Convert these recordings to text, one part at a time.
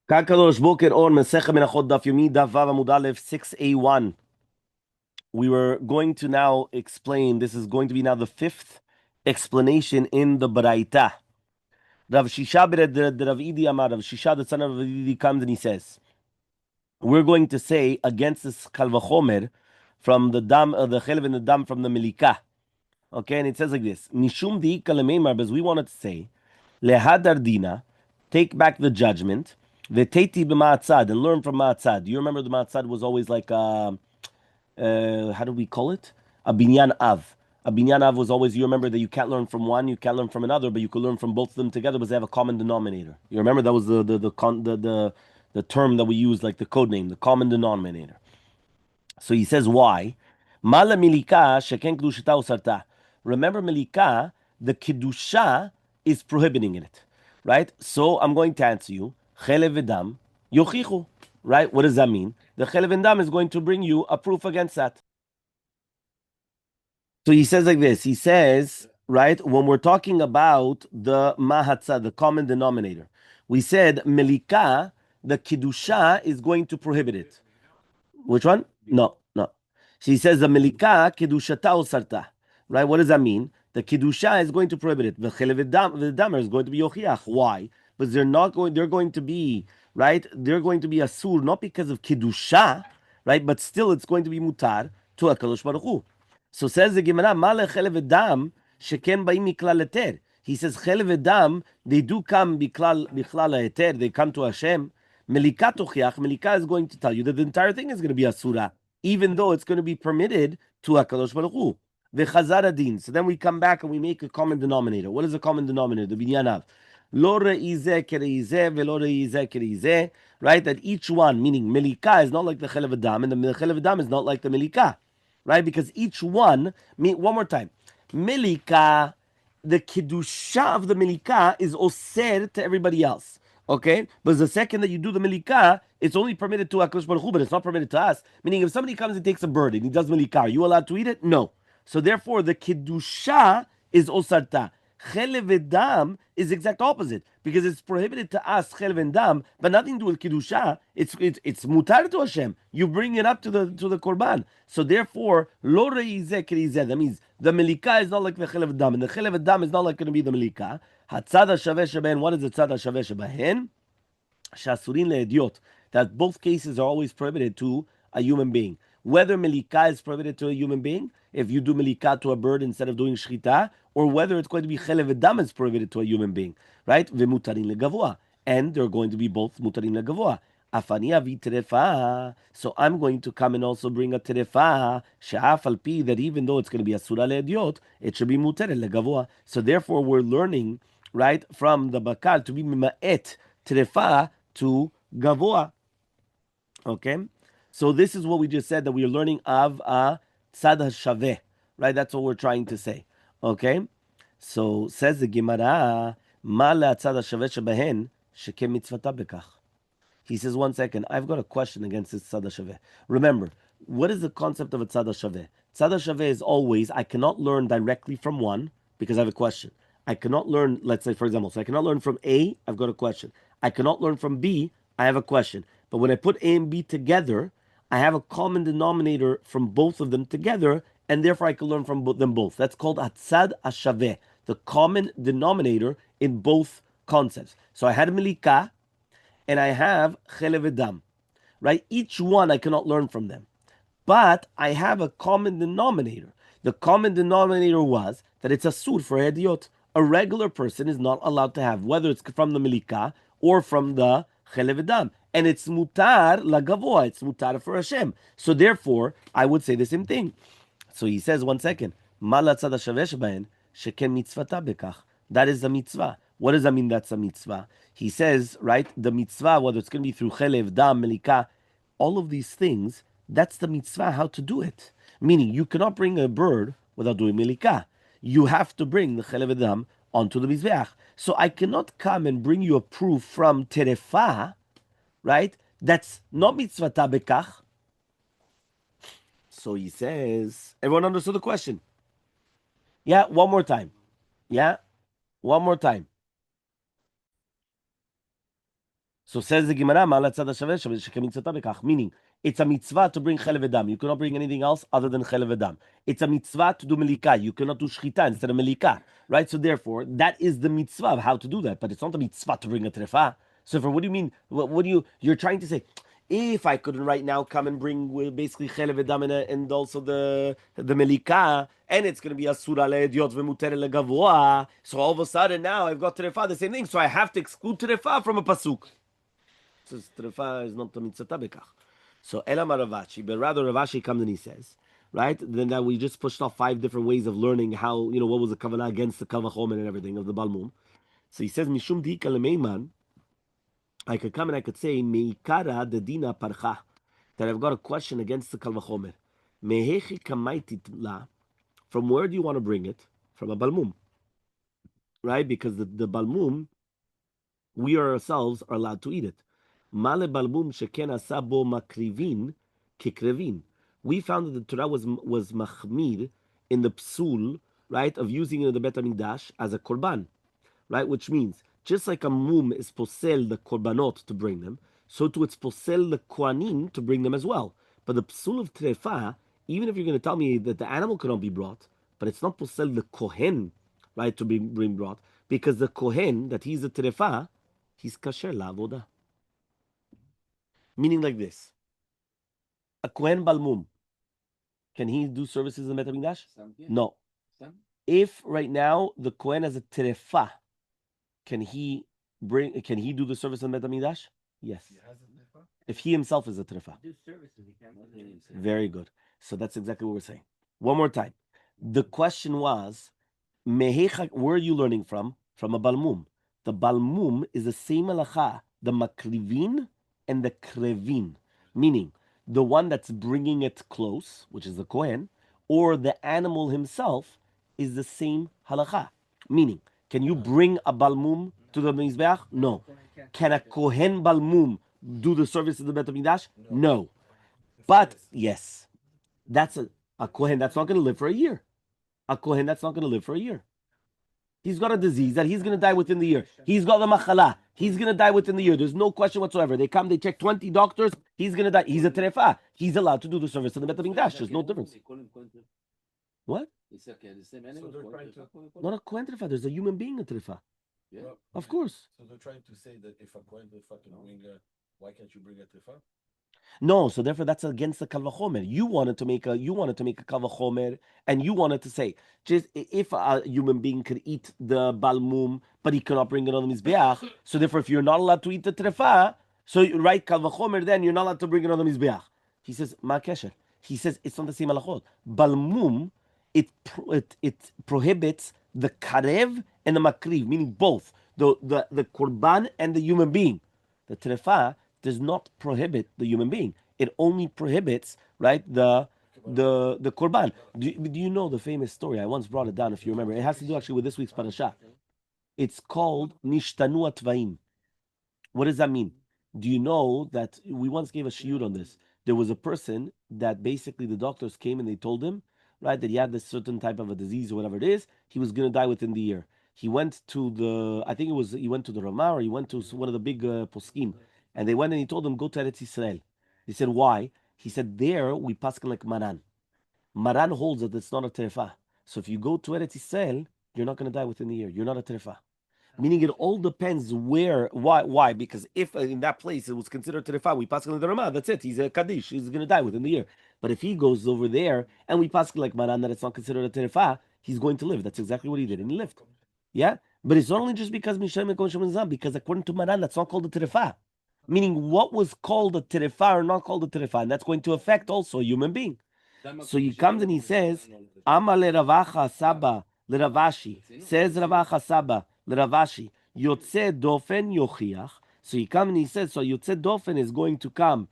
Kakadosh Boker on Masechet Menachot Daf Yomi Daf Vav Amud Aleph 6a1. We were going to now explain. This is going to be now the fifth explanation in the Baraita. Rav Shisha the Rav Idi Amar Rav Shisha the son of Rav Idi comes and he says, we're going to say against this Kal Vachomer from the dam, the Chelev and the dam from the Melika. Okay, and it says like this: Mishum Diika Lemeimar, because we wanted to say Lehadar Dina, take back the judgment. V'teiti b'ma'atzad, and learn from ma'atzad. You remember the ma'atzad was always like how do we call it? A binyan av. A binyan av was always, you remember that you can't learn from one, you can't learn from another, but you could learn from both of them together because they have a common denominator. You remember that was the term that we used, like the code name, the common denominator. So he says why? Mala milika sheken kedushata usarta. Remember milika, the kedusha is prohibiting it, right? So I'm going to answer you. Chelev v'dam yochichu, right? What does that mean? The chelev v'dam is going to bring you a proof against that. So he says like this. He says, right, when we're talking about the mahatza, the common denominator, we said milika, the kedusha is going to prohibit it. Which one? No, no. She says the melika kedushata usarta. Right? What does that mean? The kedusha is going to prohibit it. The damer is going to be yochiach. Why? Because they're not going. They're going to be right. They're going to be asur not because of kedusha, right? But still, it's going to be mutar to Hakadosh Baruch Hu. So says the Gemara, Male chelev dam sheken baim miklal eter. He says chelev dam, they do come biklal eter. They come to Hashem. Melika tochiach, Melika is going to tell you that the entire thing is going to be asura, even though it's going to be permitted to Hakadosh Baruch Hu. V'chazar adin. So then we come back and we make a common denominator. What is the common denominator? The binyanav. Lo re'izeh kereizeh ve'lo re'izeh kereizeh. Right? That each one, meaning Melika, is not like the chelev adam, and the chelev adam is not like the Melika. Right? Because each one, one more time. Melika, the kedusha of the Melika is oser to everybody else. Okay, but the second that you do the melika, it's only permitted to Hakadosh Baruch Hu, but it's not permitted to us. Meaning, if somebody comes and takes a bird and he does melika, are you allowed to eat it? No. So therefore, the kedusha is osarta. Chelev v'dam is exact opposite because it's prohibited to us chelev and dam, but nothing to do with kedusha. It's mutar to Hashem. You bring it up to the korban. So therefore, lo reizeh kerizeh. That means the melika is not like the chelev dam, and the chelev dam is not like going to be the melika. Hatzad hashaveh sheben. What is the tzad hashaveh sheben? Shasurin leediot. That both cases are always prohibited to a human being. Whether melika is prohibited to a human being, if you do melika to a bird instead of doing shchita, or whether it's going to be chelev v'dam is prohibited to a human being, right? V'mutarin legavoa, and they're going to be both mutarin legavoa. Afani avi terefa. So I'm going to come and also bring a terefa she'af al pi, that even though it's going to be asura leediot, it should be mutarin legavoa. So therefore, we're learning right from the bakal to be ma'et terefa to gavoa. Okay, so this is what we just said, that we are learning of a tzad hashaveh, right? That's what we're trying to say. Okay, so says the Gemara, ma tzad hashaveh shebehen shekem mitzvata bekach. He says, one second, I've got a question against this tzad hashaveh. Remember, what is the concept of a tzad hashaveh? Tzad hashaveh is always, I cannot learn directly from one because I have a question. I cannot learn, let's say, for example, so I cannot learn from A, I've got a question. I cannot learn from B, I have a question. But when I put A and B together, I have a common denominator from both of them together, and therefore I can learn from them both. That's called Atzad Ashaveh, the common denominator in both concepts. So I had Melika, and I have Chelev Edam, right? Each one I cannot learn from them. But I have a common denominator. The common denominator was that it's a sur for Hediot. A regular person is not allowed to have, whether it's from the Melika or from the Chelev Edam. And it's mutar lagavoa, it's mutar for Hashem. So therefore, I would say the same thing. So he says, one second, that is the mitzvah. What does that mean? That's a mitzvah. He says, right, the mitzvah, whether it's going to be through chelev, dam, melika, all of these things, that's the mitzvah, how to do it. Meaning, you cannot bring a bird without doing melika. You have to bring the chelev dam onto the mizbeach. So I cannot come and bring you a proof from terefa, right? That's not mitzvah bekach. So he says, everyone understood the question? Yeah, one more time. Yeah, one more time. So says the Gemara, meaning it's a mitzvah to bring chelev edam. You cannot bring anything else other than chelev edam. It's a mitzvah to do melika. You cannot do shchita instead of melika, right? So therefore, that is the mitzvah of how to do that. But it's not a mitzvah to bring a trefa. So for what do you mean? What do you're trying to say? If I couldn't right now come and bring basically chelev edam and also the melika, and it's going to be asura leediot v'muter legavoa, so all of a sudden now I've got trefa, the same thing. So I have to exclude trefa from a pasuk. Says trefa is not the mitzvah bekach. So Elamar Ravashi, but rather Ravashi comes and he says, right? Then that we just pushed off 5 different ways of learning how, what was the kavanah against the kavachomen and everything of the balmum. So he says, Mishum dika lemeiman, I could come and I could say, Meikara de dina parcha, that I've got a question against the kavachomer. Mehechi kamaitit la, from where do you want to bring it? From a balmum, right? Because the balmum, we ourselves are allowed to eat it. Male balmum sheken asabo makrivin kikrevin. We found that the Torah was machmir in the psul, right, of using it in the Bet HaMikdash as a korban, right, which means just like a mum is posel the korbanot to bring them, so too it's posel the kohanim to bring them as well. But the psul of trefa, even if you're going to tell me that the animal cannot be brought, but it's not posel the kohen, right, to be brought, because the kohen that he's a trefa, he's kasher la'avoda. Meaning like this: a kohen balmum, can he do services in Bet HaMikdash? No. If right now the kohen has a terefa, can he do the service in Bet HaMikdash? Yes. If he himself is a terefa. Very good. So that's exactly what we're saying. One more time. The question was, where are you learning from? From a balmum. The balmum is the same halacha, the makrivin and the krevin, meaning the one that's bringing it close, which is the kohen, or the animal himself is the same halacha. Meaning, can you bring a balmum to the mizbeach? No. Can a kohen balmum do the service of the Bet HaMikdash? No. But yes, that's a kohen that's not going to live for a year. A kohen that's not going to live for a year. He's got a disease that he's going to die within the year. He's got the machala. He's going to die within the year. There's no question whatsoever. They come, they check 20 doctors. He's going to die. He's a terefa. He's allowed to do the service of the Bet HaMikdash. There's no difference. What? Not a kohen terefa. There's a human being a terefa. Yeah. Of course. So they're trying to say that if a kohen terefa can bring why can't you bring a terefa? No, so therefore that's against the kal vachomer. You wanted to make a kal vachomer, and you wanted to say just if a human being could eat the balmum, but he cannot bring it on the mizbeach. So therefore, if you're not allowed to eat the trefa, so you write kal vachomer, then you're not allowed to bring it on the mizbeach. He says ma kesher. He says it's not the same halachot. Balmum, it prohibits the karev and the makriv, meaning both the korban and the human being. The trefa does not prohibit the human being. It only prohibits, right, the korban. Do you know the famous story? I once brought it down, if you remember. It has to do actually with this week's parasha. It's called Nishtanu Atvaim. What does that mean? Do you know that we once gave a shiur on this? There was a person that basically the doctors came and they told him, right, that he had this certain type of a disease or whatever it is. He was going to die within the year. He went to he went to the Ramah, or he went to one of the big poskim. And they went and he told them, go to Eretz Yisrael. They said, why? He said, there we paskin like Maran. Maran holds that it's not a terefa. So if you go to Eretz Yisrael, you're not going to die within the year. You're not a terefa. Meaning it all depends where, why? Because if in that place it was considered terefa, we paskin like the Ramah, that's it. He's a Kaddish. He's going to die within the year. But if he goes over there and we paskin like Maran that it's not considered a terefa, he's going to live. That's exactly what he did. And he lived. Yeah? But it's not only just because Mishem and Kohen Shemazam, because according to Maran, that's not called a terefa. Meaning what was called a terefa or not called a terefa, and that's going to affect also a human being. So he comes and he says, Amale Ravacha Saba Leravashi, says Ravacha Saba Leravashi, Yotze Dofen Yochiach. So he comes and he says, so Yotze Dofen is going to come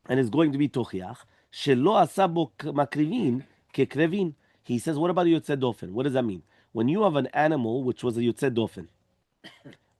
and is going to be Tochiach, Shelo Asabo Makrivin Kekrevin. He says, what about Yotze Dofen? What does that mean? When you have an animal which was a Yotze Dofen,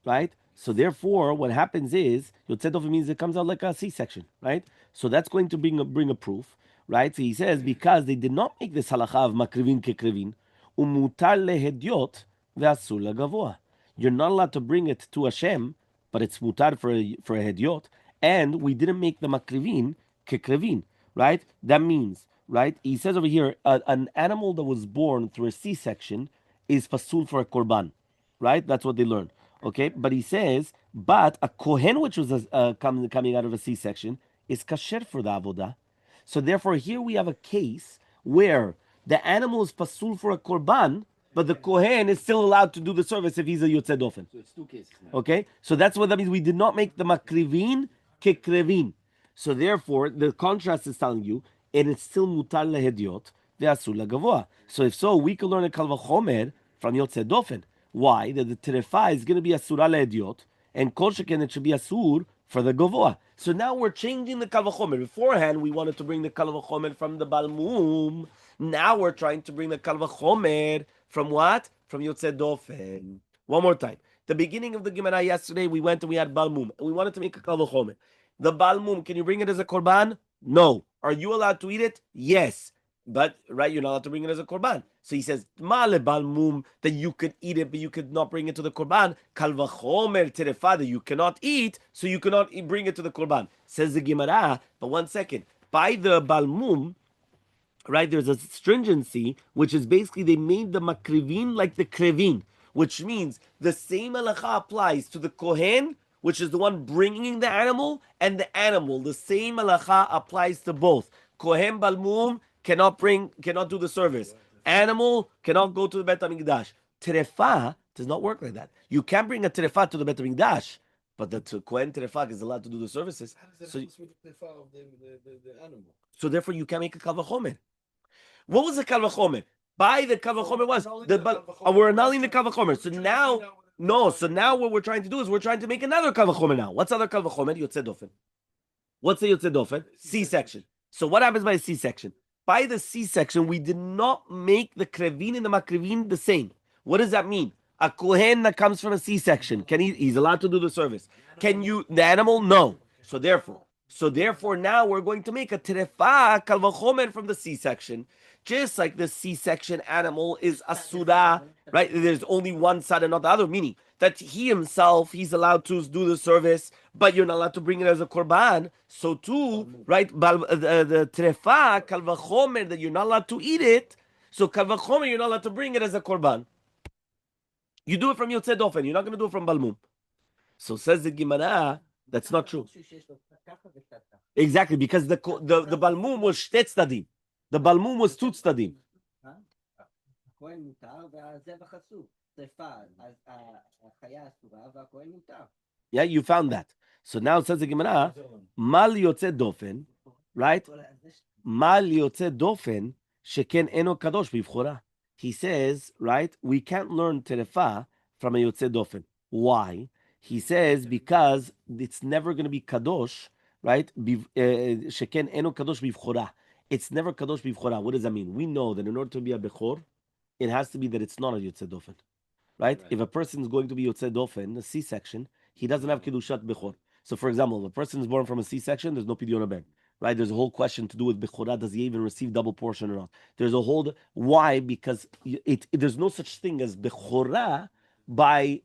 right? So therefore, what happens is Yotzei Dofen means it comes out like a C-section, right? So that's going to bring a proof, right? So he says because they did not make this halacha of makrivin kekrivin, umutar lehediot ve'asur lagavoa. You're not allowed to bring it to Hashem, but it's mutar for a hediot, and we didn't make the makrivin kekrevin, right? That means, right? He says over here, an animal that was born through a C-section is pasul for a korban, right? That's what they learn. Okay, but he says, but a kohen which was coming out of a C-section is kasher for the avodah. So therefore, here we have a case where the animal is pasul for a korban, but the kohen is still allowed to do the service if he's a yotzei dofen. So it's two cases now. Okay, so that's what that means. We did not make the makrivin kekrevin. So therefore, the contrast is telling you, and it's still mutar lehediot ve'asur lagavoa. So if so, we can learn a kal vachomer from yotzei dofen. Why? That the terefa is going to be asura lehediot, and kol sheken it should be asur for the gavoa. So now we're changing the kal vachomer. Beforehand, we wanted to bring the kal vachomer from the balmum. Now we're trying to bring the kal vachomer from what? From yotzei dofen. One more time. The beginning of the Gemara yesterday, we went and we had balmum, and we wanted to make a kal vachomer. The balmum, can you bring it as a korban? No. Are you allowed to eat it? Yes. But, right, you're not allowed to bring it as a korban. So he says, male balmum, that you could eat it, but you could not bring it to the korban. Kal vachomer terefa, that you cannot eat, so you cannot bring it to the korban. Says the Gemara, but one second. By the balmum, right, there's a stringency, which is basically they made the makrivin like the krevin, which means the same halacha applies to the kohen, which is the one bringing the animal, and the animal. The same halacha applies to both. Kohen balmum cannot do the service. Animal cannot go to the Bet HaMikdash. Terefa does not work like that. You can bring a terefa to the Bet HaMikdash, but the kohen terefa is allowed to do the services. How does that So, happen with the terefa of the animal? so therefore, you can make a kal vachomer. What was the kal vachomer? By the kal vachomer was we're annulling the kal vachomer. So now, no. So now what we're trying to do is we're trying to make another kal vachomer now. What's other kal vachomer? Yotzei dofen. What's the yotzei dofen? C-section. So what happens by a C-section? By the C-section, we did not make the krevin and the makrivin the same. What does that mean? A kohen that comes from a C-section, he's allowed to do the service. Can you the animal? No. So therefore, now we're going to make a terefa kal vachomer from the C-section. Just like the C-section animal is asura, right? There's only one side and not the other, meaning that he's allowed to do the service, but you're not allowed to bring it as a korban. So too, right? The trefa kal vachomer, that you're not allowed to eat it. So kal vachomer, you're not allowed to bring it as a korban. You do it from yotzei dofen. You're not going to do it from balmum. So says the Gemara, that's not true. Exactly, because the balmum was shtet tzadim. The balmum was two tzadim. Yeah, you found that. So now it says the Gemara, mal yotzei dofen, right? Mal yotzei dofen, sheken eno kadosh bivchora. He says, right, we can't learn terefa from a yotzei dofen. Why? He says because it's never going to be kadosh, right? Sheken eno kadosh bivchora. It's never kadosh bivchora. What does that mean? We know that in order to be a bechor, it has to be that it's not a yotzei dofen. Right? If a person is going to be yotzei dofen, a C-section, he doesn't have kedushat bechor. So, for example, if a person is born from a C-section, there's no pidyon ben. Right? There's a whole question to do with bechorah. Does he even receive double portion or not? There's a whole why, because there's no such thing as bechorah by.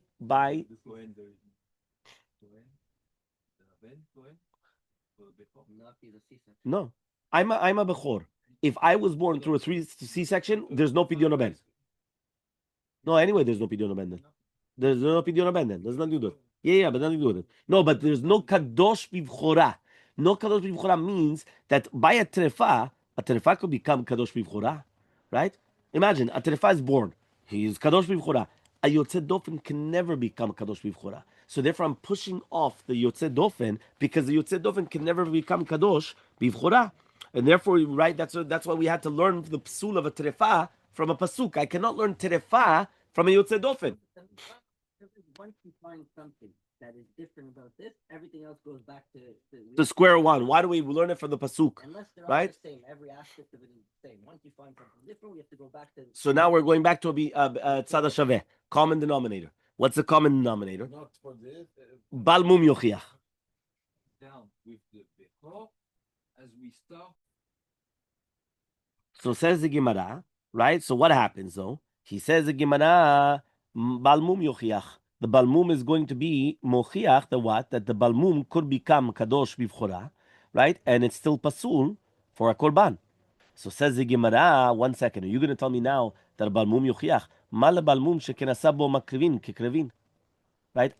No, I'm a bechor. If I was born through a C-section, there's no pidyon ben. No, anyway, there's no pidyon ben then. There's no pidyon ben then. There's nothing to do with it. Yeah, but nothing to do with it. No, but there's no kadosh bivchora. No kadosh bivchora means that by a terefa could become kadosh bivchora, right? Imagine a terefa is born. He is kadosh bivchora. A yotzei dofen can never become kadosh bivchora. So therefore, I'm pushing off the yotzei dofen because the yotzei dofen can never become kadosh bivchora. And therefore, right, that's why we had to learn the psul of a terefa from a pasuk. I cannot learn terefa from a yotzei dofen. Once you find something that is different about this, everything else goes back to square one. Why do we learn it from the pasuk? Unless they're right? all the same, every aspect of it is the same. Once you find something different, we have to go back to. So now we're going back to a tzad shaveh, common denominator. What's the common denominator? Not for this. Balmum yochiach. Down with the bechor as we start. So says the Gemara, right? So what happens though? He says the Gemara, balmum yochiach. the balmum is going to be mochiach the what? That the balmum could become kadosh bivchora, right? And it's still pasul for a korban. So says the Gemara, 1 second, are you going to tell me now that a balmum yochiach? Mal balmum shekenasa bo makrivin kekrevin. Right?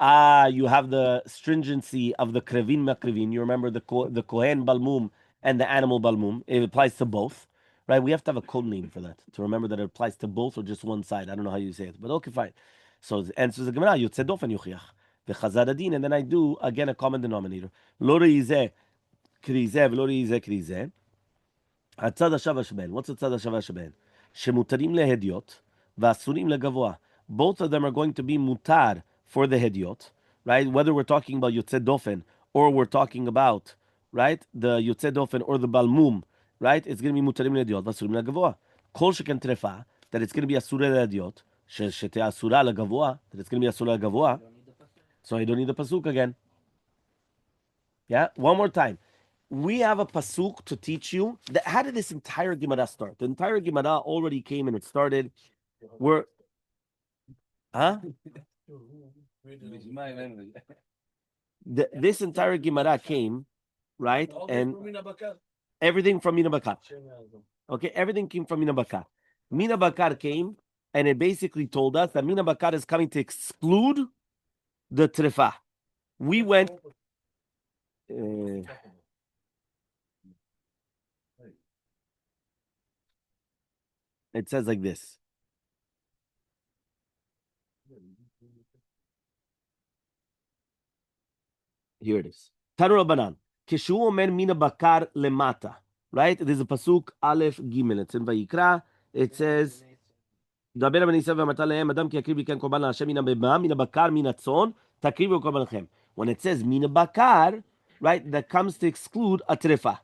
You have the stringency of the krevin makrivin. You remember the kohen balmum and the animal balmum. It applies to both. Right? We have to have a code name for that to remember that it applies to both or just one side. I don't know how you say it, but okay, fine. So the answer is the Gemara, Yotzei dofen yochiach. V'chazad adin, and then I do, again, a common denominator. Lo reizeh krizeh v'lo reizeh krizeh. הצד השווה שבהן. What's הצד השווה שבהן? שמותרים להדיוט ואסורים לגבוה. Both of them are going to be mutar for the hediot, right? Whether we're talking about יוצא דופן or we're talking about, right, the יוצא דופן or the balmum, right? It's going to be מותרים להדיוט ואסורים לגבוה. כל שכן טרפה, that it's going to be אסורה להדיוט, שתהיה אסורה לגבוה, that it's going to be אסורה לגבוה, so I don't need the pasuk again. Yeah, one more time. We have a pasuk to teach you. How did this entire Gemara start? The entire Gemara already came and it started. We're, huh? This entire Gemara came, right? And everything from Mina Bakar. Okay, everything came from Mina Bakar. Mina Bakar came and it basically told us that Mina Bakar is coming to exclude the trefa. We went. It says like this. Here it is. Tanu Rabbanan. Kishu omer mina bakar lemata. Right? There's a pasuk Aleph Gimel. It's in Vayikra. It says, דבר בני ישראל ואמרת להם, אדם כי יקריב לי כאן קורבן להשם מן הבהמה, מן הבקר, מן הצאן, תקריבו קורבנכם. When it says מן הבקר, right, that comes to exclude a trefa.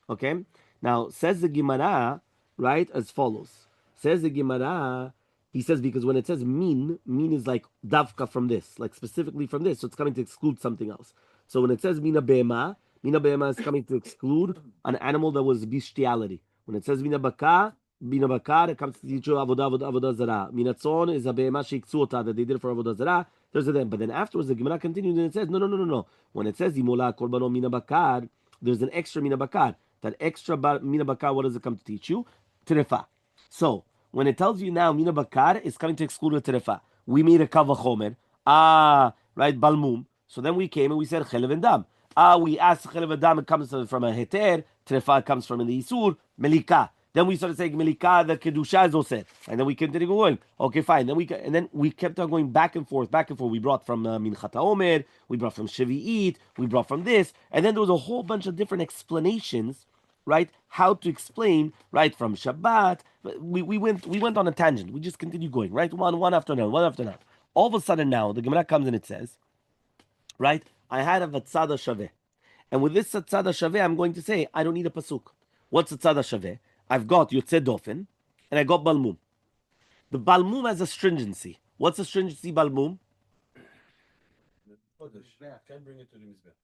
Okay? Now, says the Gemara, right, as follows. Says the Gemara, he says, because when it says min is like davka from this, like specifically from this, so it's coming to exclude something else. So when it says mina bema is coming to exclude an animal that was bestiality. When it says mina bakar, it comes to teach you avodah zara. Mina tzon is a bema sheikzuota that they did for avodah zara. There's a then, but then afterwards the Gemara continues and it says no. When it says imola korbano mina bakar, there's an extra mina bakar. That extra mina bakar, what does it come to teach you? Terefa. So when it tells you now mina bakar is coming to exclude a terefa, we made a kavachomer. Right, balmum. So then we came and we said chelev and dam. We asked chelev and dam. It comes from a heter. Terefa comes from an isur. Melika. Then we started saying melika, the kedusha is oseh, and then we continued going. Okay, fine. Then we kept on going back and forth. We brought from minchat haomer, we brought from shevi'it, we brought from this, and then there was a whole bunch of different explanations, right? How to explain, right, from Shabbat. We went on a tangent. We just continued going, right, one after another. All of a sudden now the Gemara comes and it says, right, I had a vatzada shaveh, and with this vatzada shaveh, I'm going to say I don't need a pasuk. What's vatzada shaveh? I've got Yotzei Dofen, and I got Balmum. The Balmum has a stringency. What's the stringency Balmum? Can't bring it to the Mizbech.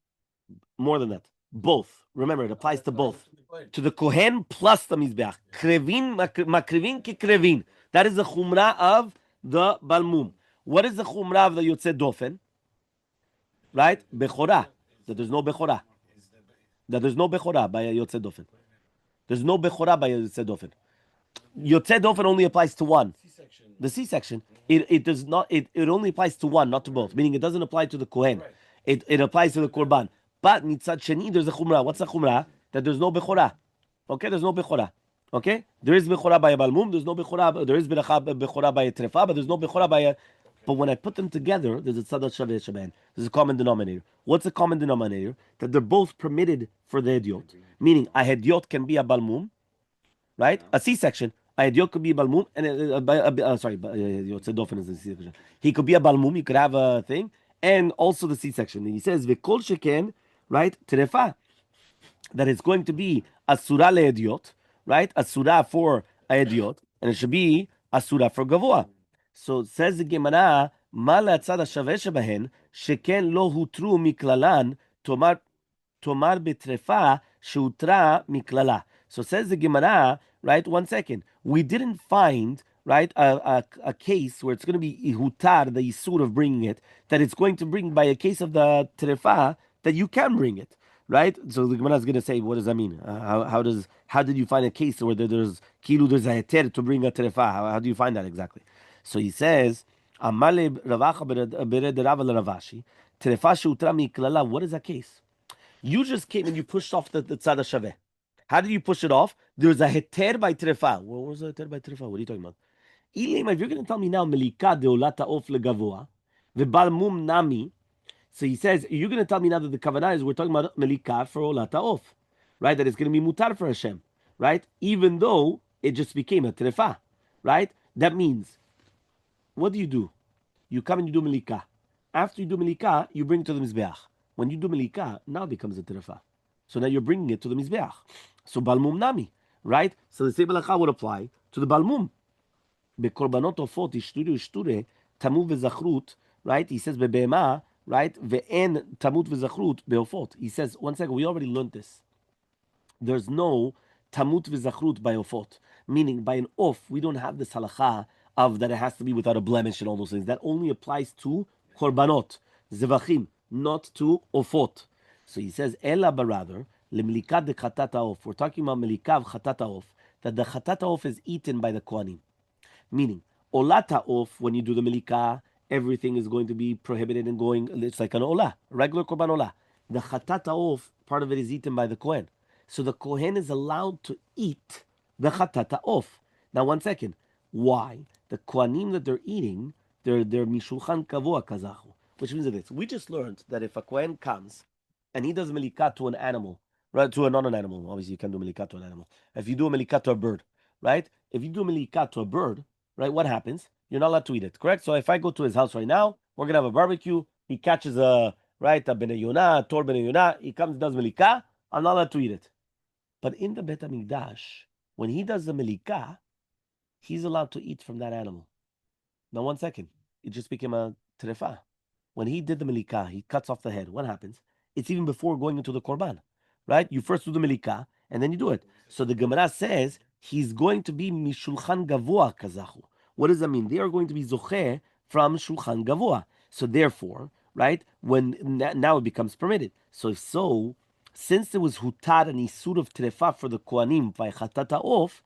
More than that. Both. Remember, it applies to both. To the Kohen plus the Mizbeach. Krevin, makrivin ki krevin. That is the chumrah of the Balmum. What is the chumrah of the Yotzei Dofen? Right? Bechorah. That there's no Bechorah. That there's no Bechorah by a Yotzei Dofen. There's no Bechorah by Yotzei Dofen. Yotzei Dofen only applies to one. The C-section. It does not. It only applies to one, not to both. Meaning it doesn't apply to the Kohen. It applies to the Korban. But mitzad sheni, there's a chumrah. What's the chumrah? That there's no Bechorah. Okay, there's no Bechorah. Okay, there is Bechorah by a Balmum. There's no Bechorah. There is Bechorah by a Trefa, but there's no Bechorah by a. But when I put them together, there's a Tzadat Shaveh Shaban. There's a common denominator. What's the common denominator? That they're both permitted for the Hediot. Meaning, a Hediot can be a Balmum, right? A C-section. A Hediot could be a Balmum, and Yotzei Dofen is a C-section. He could be a Balmum, he could have a thing, and also the C-section. And he says, V'kol sheken, right? Terefa. That it's going to be a Surah le-Hediot, right? A Surah for a Hediot, and it should be a Surah for Gavoa. So says the Gemara, Ma le'atzad ha'shaveh shebahen, sheken lo hutru miklalan, tomar betrefa shehutra miklala. So says the Gemara, right? 1 second. We didn't find right, a case where it's going to be ihutar, the isur of bringing it, that it's going to bring by a case of the terefa that you can bring it, right? So the Gemara is going to say, what does that mean? How did you find a case where there's there's a heter to bring a terefa? How do you find that exactly? So he says, Amale Ravacha bered Rava Ravashi, terefa sheutra miklala. What is that case? You just came and you pushed off the tzad shaveh. How did you push it off? There's a heter by terefa. What was a heter by terefa? What are you talking about? Ilim, if you're going to tell me now, melika deolata of legavoa, v'bal mum nami. So he says, you're going to tell me now that the kavanah is we're talking about melika for olata of, right? That it's going to be mutar for Hashem, right? Even though it just became a terefa, right? That means, what do? You come and you do melika. After you do melika, you bring it to the mizbeach. When you do melika, now it becomes a terefa. So now you're bringing it to the mizbeach. So balmum nami, right? So the same halacha would apply to the balmum. Bekorbanot ofot ishture tamu v'zachrut, right? He says bebema, right? Ve'en tamut v'zachrut beofot. He says, one second, we already learned this. There's no tamut v'zachrut by ofot, meaning by an off, we don't have this halacha of that it has to be without a blemish and all those things. That only applies to korbanot, zevachim, not to ofot. So he says, ela barather, lemlikat de chatata off. We're talking about melikav chatata off, that the chatata off is eaten by the kohanim. Meaning, olata off, when you do the melika, everything is going to be prohibited and going, it's like an olah, regular korban olah. The chatata off, part of it is eaten by the kohen. So the kohen is allowed to eat the chatata off. Now, one second. Why? The kohanim that they're eating, they're mishulchan kavua kazachu, which means this. We just learned that if a kohen comes and he does melika to an animal, right, to a non-animal, obviously you can do melika to an animal. If you do a melika to a bird, right? If you do a melika to a bird, right, what happens? You're not allowed to eat it, correct? So if I go to his house right now, we're gonna have a barbecue. He catches a bnei yonah, tor bnei yonah. He comes, does melika. I'm not allowed to eat it. But in the Bet HaMikdash, when he does the melika, he's allowed to eat from that animal. Now, one second, it just became a terefa. When he did the melika, he cuts off the head. What happens? It's even before going into the korban, right? You first do the melika and then you do it. So the Gemara says he's going to be mishulchan gavua kazachu. What does that mean? They are going to be zocheh from shulchan gavua. So therefore, right, when now it becomes permitted. So since there was hutar and isur of terefa for the kohanim by chatata off,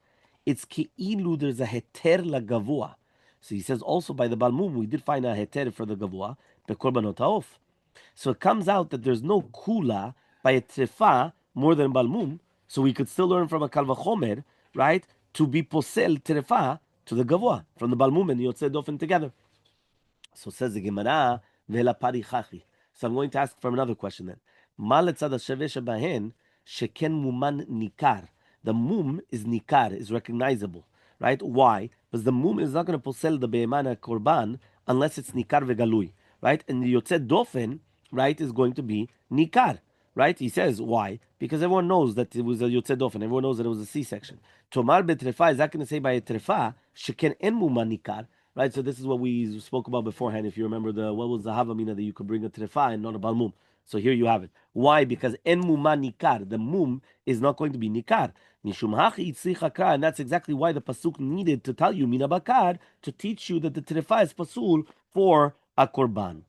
it's keilu there's a heter la gavua. So he says also by the balmum we did find a heter for the gavua bekorbanot haof. So it comes out that there's no kula by a terefa more than balmum. So we could still learn from a kalvachomer, right, to be posel terefa to the gavua from the balmum and yotzei dofen together. So says the Gemara, vela pari chachi. So I'm going to ask from another question then. Ma letzad hasheveh shebahen sheken muman nikar. The mum is nikar, is recognizable, right? Why? Because the mum is not going to posel the be'emana korban unless it's nikar vegalui, right? And the yotzei dofen, right, is going to be nikar, right? He says why? Because everyone knows that it was a yotzei dofen. Everyone knows that it was a C-section. Tomar betrefa is not going to say by a trefa sheken en muman nikar. Right, so this is what we spoke about beforehand. If you remember what was the havamina that you could bring a trefa and not a balmum. So here you have it. Why? Because en muma nikar, the mum is not going to be nikar. Mishum hachi itzricha, and that's exactly why the pasuk needed to tell you mina bakar to teach you that the trefa is pasul for a korban.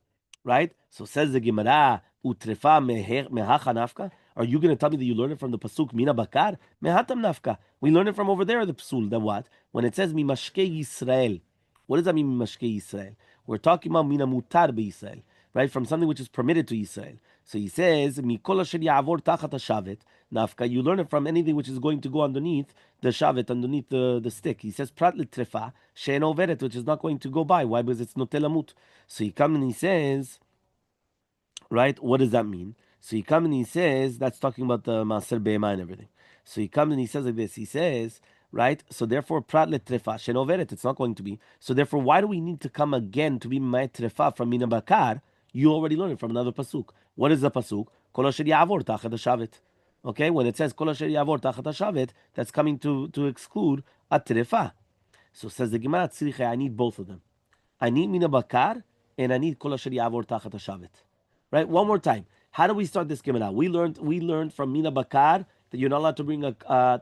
Right? So says the Gemara, utrefa mehacha nafka. Are you going to tell me that you learn it from the pasuk mina bakar? Mehatam nafka. We learn it from over there, the pasul. That what? When it says mimashke Yisrael. What does that mean, Mashke Yisrael? We're talking about mina mutar be Yisrael, right? From something which is permitted to Yisrael. So he says, Mikol asher ya'avor tachat hashavet, nafka, you learn it from anything which is going to go underneath the shavet, underneath the stick. He says, Prat litrefa, she'en overet, which is not going to go by. Why? Because it's notelamut. So he comes and he says, right, what does that mean? So he comes and he says, that's talking about the Maser Be'ema and everything. So he comes and he says like this, he says, right, so therefore, prat letrefa, shenoveret, it's not going to be. So therefore, why do we need to come again to be ma'et trefa from mina bakar? You already learned it from another pasuk. What is the pasuk? Kol asher ya'avor tachat hashavet. Okay, when it says kol asher ya'avor tachat hashavet, that's coming to exclude a trefa. So says the Gemara, tzricha, I need both of them. I need mina bakar and I need kol asher ya'avor tachat hashavet. Right? One more time. How do we start this Gemara? We learned from mina bakar that you're not allowed to bring a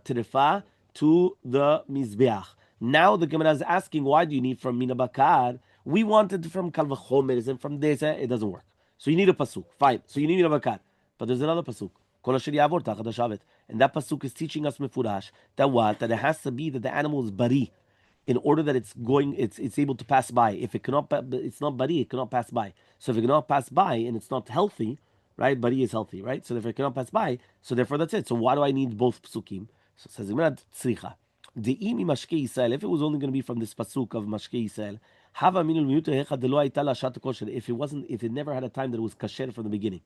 terefa to the mizbeach. Now the Gemara is asking, why do you need from Mina Bakar? We wanted from Kal V'chomer and from this. It doesn't work. So you need a pasuk. Fine. So you need Mina Bakar. But there's another pasuk. Kol asher yavor tachat hashavet. And that pasuk is teaching us mefurash that what? That it has to be that the animal is bari in order that it's able to pass by. If it cannot, it's not bari, it cannot pass by. So if it cannot pass by and it's not healthy, right? Bari is healthy, right? So if it cannot pass by, so therefore that's it. So why do I need both psukim? So it says Gemara tzricha. De'imi mashke Yisrael. If it was only going to be from this pasuk of mashke Yisrael, hava minul miyuta hecha delo hayta la shat kosher. If it never had a time that it was kasher from the beginning,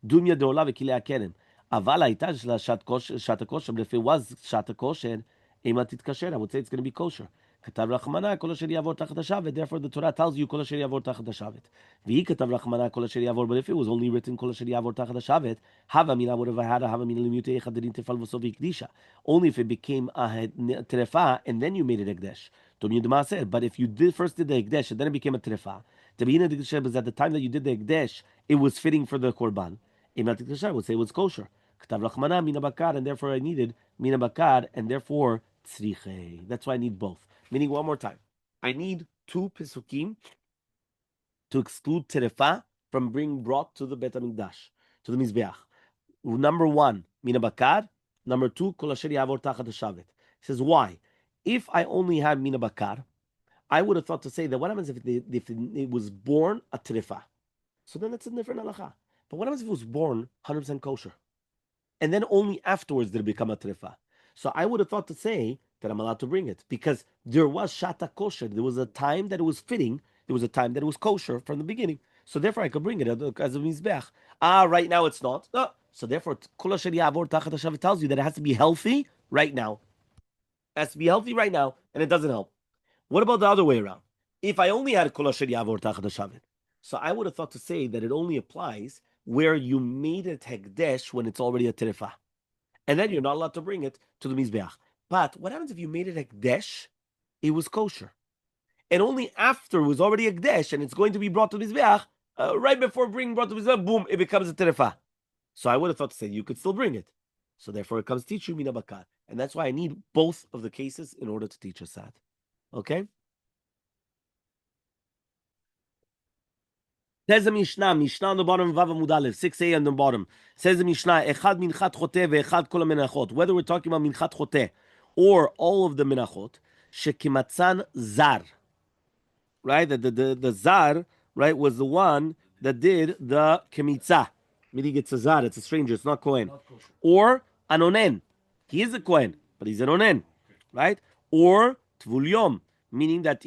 dumya deola v'kilei akeren. Aval hayta shel shat kosher. But if it was shat kosher, ema titkasher. I would say it's going to be kosher. כתב רחמנה כל אשר יעבור תחת השבת, therefore the Torah tells you כל אשר יעבור תחת השבת. והיא כתב רחמנה כל אשר יעבור, but if it was only written כל אשר יעבור תחת השבת, הווה מינה would have had הווה מינה למיוטי אחד דין תפעל בסוף והקדישה. Only if it became a טרפה and then you made it הקדש. תמיד מעשה, but if you first did the הקדש and then it became a טרפה, תביאין הקדש was at the time that you did the הקדש, it was fitting for the korban. אם לא תקדשה, I would say it was kosher. כתב רחמנה מינה בקר, and therefore I needed מינה בקר, and therefore צריכי. That's why I need both. Meaning, one more time, I need two pesukim to exclude terefa from being brought to the Bet HaMikdash, to the Mizbeach. Number one, mina bakar. Number two, kol asher yavor tachat hashavet. He says, why? If I only had mina bakar, I would have thought to say that what happens if it was born a terefa? So then it's a different halacha. But what happens if it was born 100% kosher? And then only afterwards did it become a terefa? So I would have thought to say that I'm allowed to bring it because there was shata kosher. There was a time that it was fitting. There was a time that it was kosher from the beginning. So therefore I could bring it as a mizbeach. Right now it's not. No. So therefore, kol asher yavor tachat hashavet tells you that it has to be healthy right now. It has to be healthy right now, and it doesn't help. What about the other way around? If I only had kol asher yavor tachat hashavet, so I would have thought to say that it only applies where you made it hekdesh when it's already a terefa. And then you're not allowed to bring it to the Mizbeach. But what happens if you made it Ekdesh? It was kosher. And only after it was already Ekdesh and it's going to be brought to the Mizbeach, right before being brought to the Mizbeach, boom, it becomes a Terefa. So I would have thought to say you could still bring it. So therefore it comes teach you Mina Bakar. And that's why I need both of the cases in order to teach us that. Okay? Says the Mishnah on the bottom, Vav Amud Aleph, 6a on the bottom. Says the Mishnah, Echad minchat choteh ve'echad kol menachot. Whether we're talking about minchat choteh or all of the menachot, shekimatzan zar. Right? The zar, right, was the one that did the kemitzah. Meaning it's a zar, it's a stranger, it's not Kohen. Or anonen. He is a Kohen, but he's an onen. Right? Or tvul yom, meaning that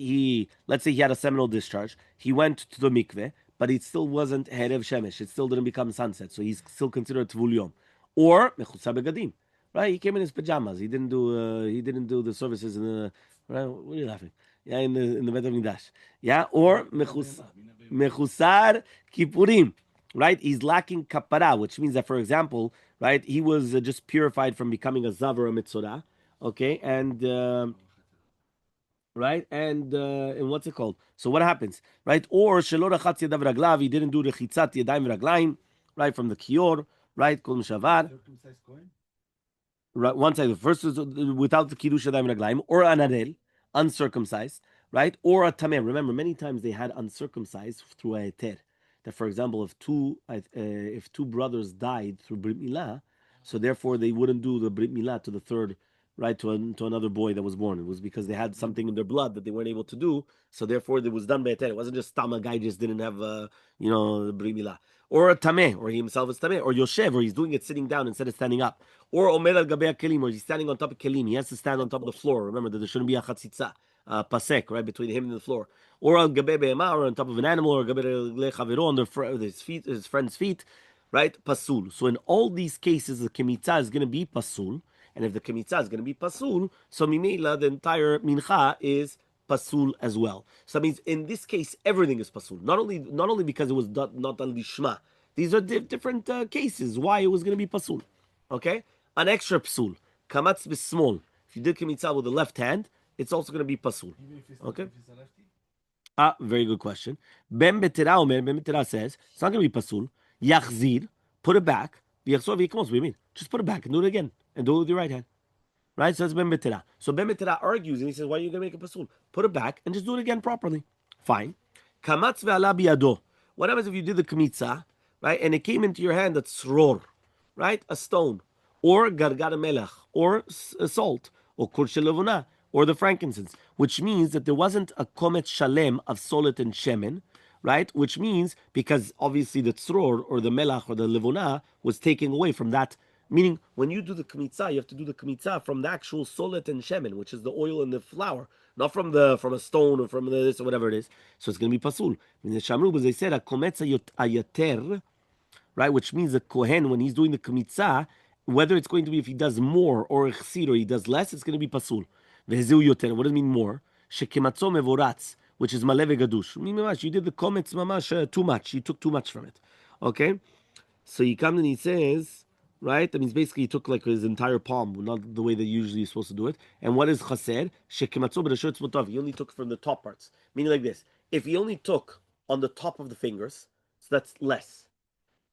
let's say he had a seminal discharge, he went to the mikveh, but it still wasn't Herev Shemesh. It still didn't become sunset, so he's still considered Tvul Yom. Or Mechutza Begadim, right? He came in his pajamas. He didn't do the services in the. Right? What are you laughing? Yeah, in the Bet HaMikdash. Yeah, or Mechusar Kippurim, right? He's lacking kapara, which means that, for example, right, he was just purified from becoming a zav or a mitzorah, okay, and. Right, and what's it called? So what happens, right? Or shelo rachatz yadav raglav, he didn't do the chitzat yadayim raglaim, right, from the kior, right? Kol mishavar. Right, one side. The first is without the kiddush yadayim raglaim, or an arel, uncircumcised, right? Or a tameh. Remember, many times they had uncircumcised through a heter. That, for example, if two brothers died through brit milah, so therefore they wouldn't do the brit milah to the third, right, to another boy that was born. It was because they had something in their blood that they weren't able to do. So therefore it was done by a heter. It wasn't just Tama guy just didn't have brit milah. Or a tameh, or he himself is tameh, or yoshev, or he's doing it sitting down instead of standing up. Or omer al gabei kelim, or he's standing on top of kelim. He has to stand on top of the floor. Remember that there shouldn't be a chatzitza, pasek, right, between him and the floor. Or al gabei be'ema, or on top of an animal, or gabei lechaviro, on his friend's feet, right, pasul. So in all these cases, the kemitzah is going to be pasul. And if the kemitzah is going to be pasul, so mimela, the entire mincha is pasul as well. So that means in this case, everything is pasul. Not only because it was not on lishma. These are different cases why it was going to be pasul. Okay? An extra pasul. Kamatz bismol. If you did kemitzah with the left hand, it's also going to be pasul. Okay? Very good question. Ben Betera says, it's not going to be pasul. Yachzir, put it back. What do you mean? Just put it back and do it again. And do it with your right hand. Right? So that's Ben Betera. So Ben Betera argues and he says, why are you going to make a pasul? Put it back and just do it again properly. Fine. Kamatz ve'ala biyado. What happens if you did the kmitza, right, and it came into your hand that's sror, right, a stone, or gargar melech, or salt, or kurshel levuna, or the frankincense, which means that there wasn't a komet shalem of solet and shemen, right, which means because obviously the tzror, or the melech, or the levuna was taken away from that. Meaning, when you do the kmitza, you have to do the kmitza from the actual solet and shemen, which is the oil and the flour, not from a stone or from this or whatever it is. So it's going to be pasul. In the Shamru, they said a kometza ayater, right, which means the kohen when he's doing the kmitza, whether it's going to be if he does more or chsir or he does less, it's going to be pasul. Ve'ezeu yoter. What does it mean more? Shekematzo mevoratz, which is maleve gadush. You did the kometz mamash too much. You took too much from it. Okay. So he comes and he says, right? That means basically he took like his entire palm, not the way that usually you're supposed to do it. And what is chaser? Shekimatzo b'rashot tzmotov. He only took from the top parts. Meaning like this: if he only took on the top of the fingers, so that's less.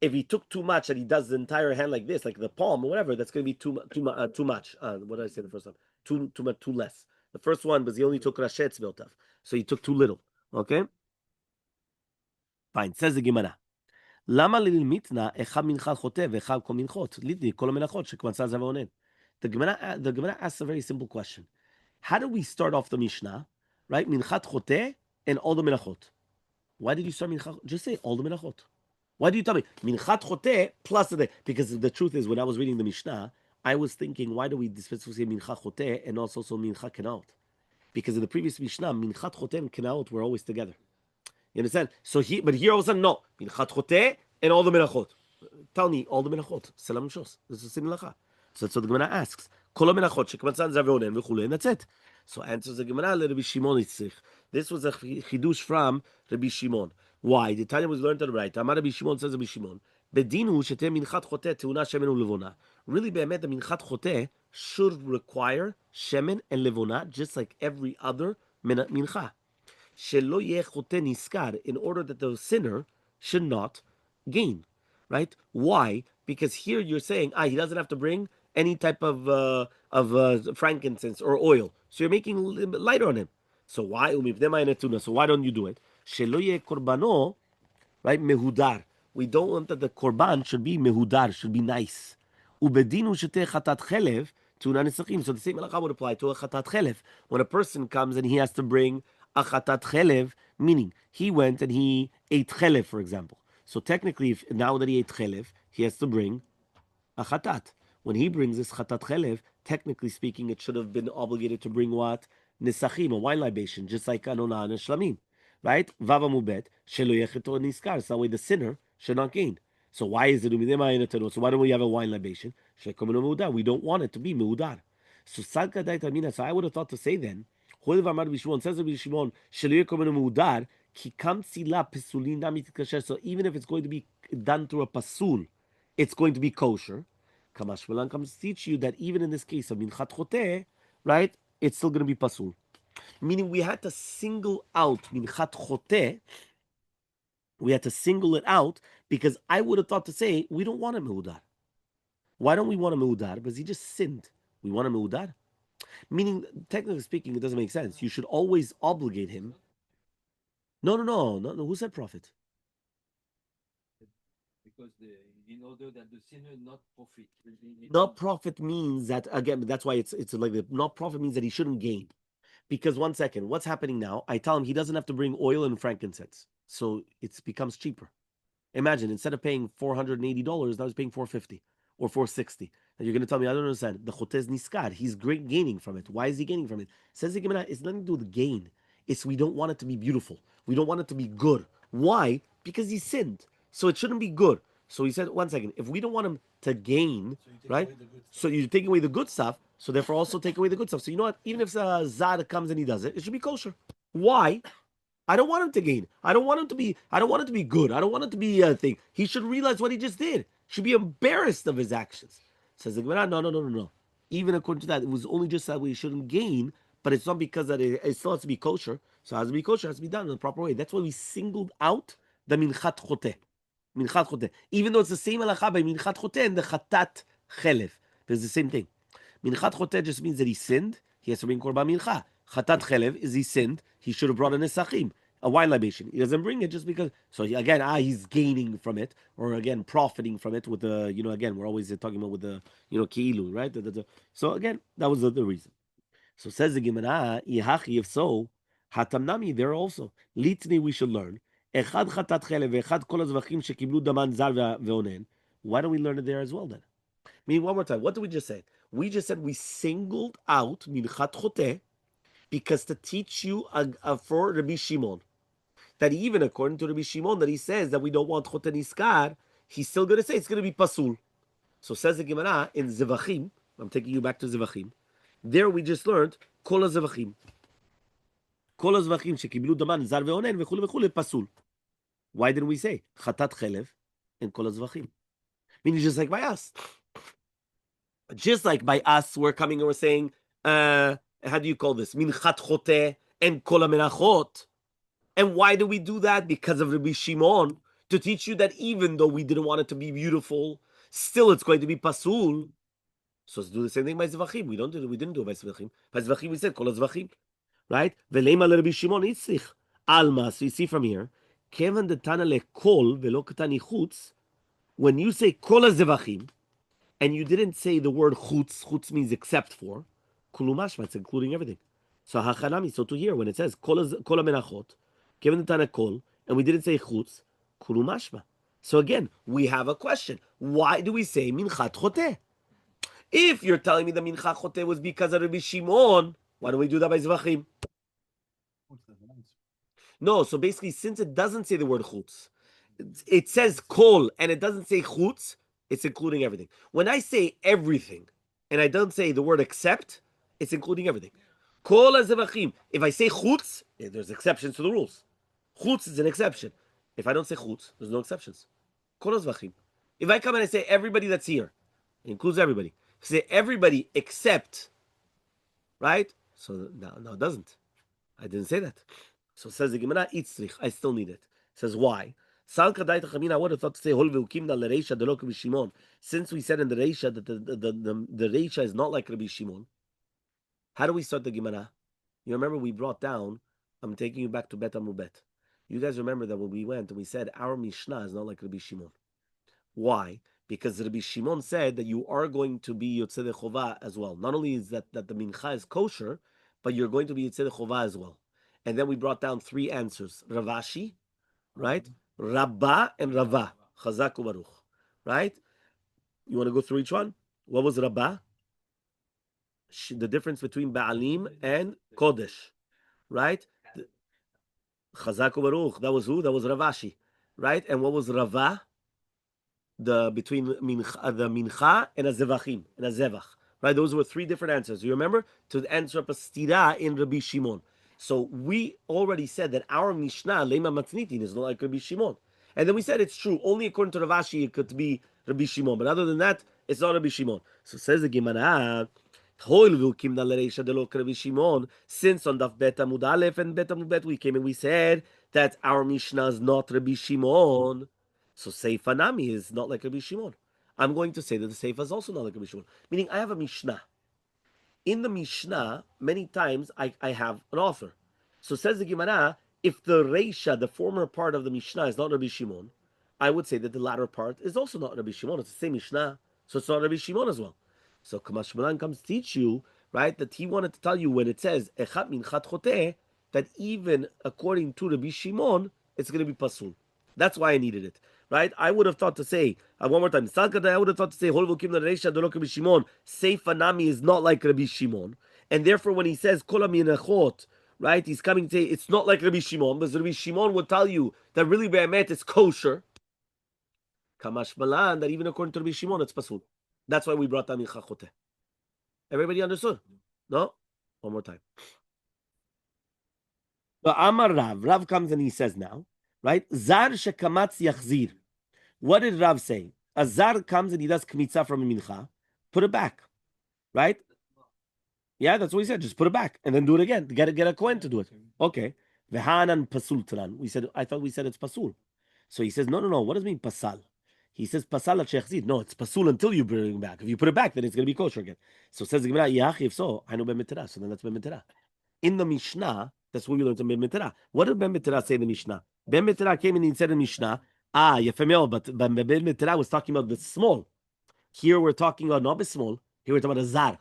If he took too much and he does the entire hand like this, like the palm or whatever, that's going to be too much. What did I say the first time? Too much, too less. The first one was he only took rashet tzmotov, so he took too little. Okay, fine. Says the Gemara. למה ללמיתנה אחד מנחת חוטא ואחד כל מנחות? לידי כל המנחות שכמצא זה ועונן. The Gemara asks a very simple question. How do we start off the Mishnah? Right? Minchat chote and all the menachot. Why did you start minchat? Just say all the menachot. Why do you tell me minchat chote plus the day? Because the truth is, when I was reading the Mishnah, I was thinking, why do we specifically say minchat chote and also minchat kenaot? Because in the previous Mishnah, minchat chote and kenaot were always together. You understand? So but here all of a sudden, no. Minchat chote and all the menachot. Tell me all the menachot. Salam shos. This is the same halacha. So that's what the Gemara asks. Kol menachot shekmatzan zaveonen v'chule, and that's it. So answers the Gemara, Rabbi Shimon itzich. This was a chidush from Rabbi Shimon. Why? The Tanya was learned on the right. Amar Rabbi Shimon, says Rabbi Shimon. Bedinu shete minchat chote teuna shemen ulevona. Really, be'emet the minchat chote should require shemen and levona, just like every other mincha. Shelo yeh chote niskar, in order that the sinner should not gain. Right? Why? Because here you're saying, he doesn't have to bring any type of frankincense or oil. So you're making it lighter on him. So why? So why don't you do it? Shelo yeh korbano, right? Mehudar. We don't want that the korban should be mehudar, should be nice. Ubedinu sheteh chatat chelev tuna nesachim. So the same halacha would apply to a chatat chelev. When a person comes and he has to bring a chatat chelev, meaning he went and he ate chelev, for example. So technically, now that he ate chelev, he has to bring a chatat. When he brings this chatat chelev, technically speaking, it should have been obligated to bring what? Nesachim, a wine libation, just like anona and shlamim. Right? Vava mubet, shelo yecheto niskar. So that way the sinner should not gain. So why is it? So why don't we have a wine libation? We don't want it to be meudar. So so I would have thought to say then, says Rabbi Shimon, so even if it's going to be done through a pasul, it's going to be kosher. Kamash Malan comes to teach you that even in this case of minchat choteh, right, it's still going to be pasul. Meaning we had to single out minchat choteh. We had to single it out because I would have thought to say we don't want a meudar. Why don't we want a meudar? Because he just sinned. We want a meudar. Meaning, technically speaking, it doesn't make sense. You should always obligate him. No. Who said profit? Because in order that the sinner not profit. Not profit means that, again, that's why it's like the not profit means that he shouldn't gain. Because 1 second, what's happening now? I tell him he doesn't have to bring oil and frankincense. So it becomes cheaper. Imagine, instead of paying $480, now he's paying $450 or $460. And you're going to tell me, I don't understand. The chotez niskar, he's great gaining from it. Why is he gaining from it? Says the Gemara, it's nothing to do with gain. It's we don't want it to be beautiful. We don't want it to be good. Why? Because he sinned. So it shouldn't be good. So he said, 1 second, if we don't want him to gain, right? So you're taking away the good stuff. So therefore also take away the good stuff. So you know what? Even if Zad comes and he does it, it should be kosher. Why? I don't want him to gain. I don't want it to be good. I don't want it to be a thing. He should realize what he just did. Should be embarrassed of his actions. Says the Gemara, no. Even according to that, it was only just that we shouldn't gain, but it's not because that it still has to be kosher. So it has to be kosher, it has to be done in the proper way. That's why we singled out the minchat choteh. Minchat choteh. Even though it's the same halacha by minchat choteh and the chatat chelev. It's the same thing. Minchat choteh just means that he sinned. He has to bring korban mincha. Chatat chelev is he sinned. He should have brought a nesachim, a wine libation. He doesn't bring it just because. So again, he's gaining from it, or again profiting from it with the, again we're always talking about with the, ki'ilu, right? So again, that was the reason. So says the Gemara, Ihachi, if so, Hatamnami, there also. Litni, we should learn. Echad chatat chelev, echad kol hazvachim shekiblu daman zar veonen. Why don't we learn it there as well then? Meaning, one more time, what did we just say? We just said we singled out minchat choteh because to teach you for Rabbi Shimon, that even according to Rabbi Shimon, that he says that we don't want choteh niskar, he's still going to say it's going to be pasul. So says the Gemara in Zevachim, I'm taking you back to Zevachim, there we just learned kol hazvachim. Kol hazvachim shekiblu daman zar veonen v'chule v'chule pasul. Why didn't we say chatat chelev and kol hazvachim? Meaning just like by us. Just like by us, we're coming and we're saying, how do you call this? Minchat choteh and kol menachot. And why do we do that? Because of Rabbi Shimon, to teach you that even though we didn't want it to be beautiful, still it's going to be pasul. So let's do the same thing by Zvachim. We didn't do it by Zvachim. By Zvachim we said kol Zvachim, right? Ve'leima Rabbi Shimon itzrich alma. So you see from here, kevan detana lekol velo ketani chutz. When you say kol Zvachim, and you didn't say the word chutz, chutz means except for, kulumashma, it's including everything. So hachanami. So to here, when it says kol menachot, kevan detana kol, and we didn't say chutz, kulumashma. So again, we have a question. Why do we say minchat choteh? If you're telling me the mincha choteh was because of Rabbi Shimon, why don't we do that by Zvachim? No, so basically, since it doesn't say the word chutz, it says kol, and it doesn't say chutz, it's including everything. When I say everything, and I don't say the word except, it's including everything. Kol hazevachim. If I say chutz, there's exceptions to the rules. Chutz is an exception. If I don't say chutz, there's no exceptions. Kol hazevachim. If I come and I say everybody that's here, it includes everybody. Say everybody except, right? So no, it doesn't. I didn't say that. So it says the Gemara, itzrich. I still need it. It says why? I would have thought to say since we said in the Reisha that the Reisha is not like Rabbi Shimon. How do we start the Gemara? You remember we brought down. I'm taking you back to Bet Amubet. You guys remember that when we went and we said our Mishnah is not like Rabbi Shimon. Why? Because Rabbi Shimon said that you are going to be Yotzei Chovah as well. Not only is that the mincha is kosher, but you're going to be Yotzei Chovah as well. And then we brought down three answers. Ravashi, right? Rabba and Rava. Chazak u'baruch. Right? You want to go through each one? What was Rabba? The difference between Ba'alim and Kodesh. Right? Chazak u'baruch. That was who? That was Ravashi. Right? And what was Rava? Between the mincha and a zevachim and a zevach, right? Those were three different answers. You remember to answer up a stira in Rabbi Shimon. So we already said that our Mishnah lema matnitin is not like Rabbi Shimon, and then we said it's true only according to Ravashi it could be Rabbi Shimon, but other than that it's not Rabbi Shimon. So says the Gemara. Since on Daf Bet Amud Aleph and Bet Amud Bet we came and we said that our Mishnah is not Rabbi Shimon. So Seifa Nami is not like Rabbi Shimon. I'm going to say that the Seifa is also not like Rabbi Shimon. Meaning I have a Mishnah. In the Mishnah, many times I have an author. So says the Gemara, if the Reisha, the former part of the Mishnah is not Rabbi Shimon, I would say that the latter part is also not Rabbi Shimon. It's the same Mishnah, so it's not Rabbi Shimon as well. So Kamash Malan comes to teach you, right, that he wanted to tell you when it says Echat Minchat Choteh, that even according to Rabbi Shimon, it's going to be Pasul. That's why I needed it. Right? I would have thought to say, one more time, I would have thought to say, Seifa Nami is not like Rabbi Shimon. And therefore, when he says, Kol Menachot, right, he's coming to say, it's not like Rabbi Shimon, because Rabbi Shimon would tell you that really Be'emet is kosher. Kamash Malan, that even according to Rabbi Shimon, it's Pasul. That's why we brought down Mincha Choteh. Everybody understood? No? One more time. So Amar Rav comes and he says now, right? Zar shekamatz yachzir. What did Rav say? A zar comes and he does kmitza from a mincha, put it back, right? Yeah, that's what he said. Just put it back and then do it again. Get a kohen to do it. Okay. V'hanan pasul tran. I thought we said it's pasul. So he says, no. What does it mean pasal? He says pasal shechzid. No, it's pasul until you bring it back. If you put it back, then it's going to be kosher again. So says the Gemara, if so, I know ben mitera. So then that's ben mitera. In the Mishnah, that's what we learned in ben mitera. What did ben mitera say in the Mishnah? Ben mitera came in and said in the Mishnah, yefemel, but ben mitera was talking about the small. Here we're talking about not small. Here we're talking about a zar.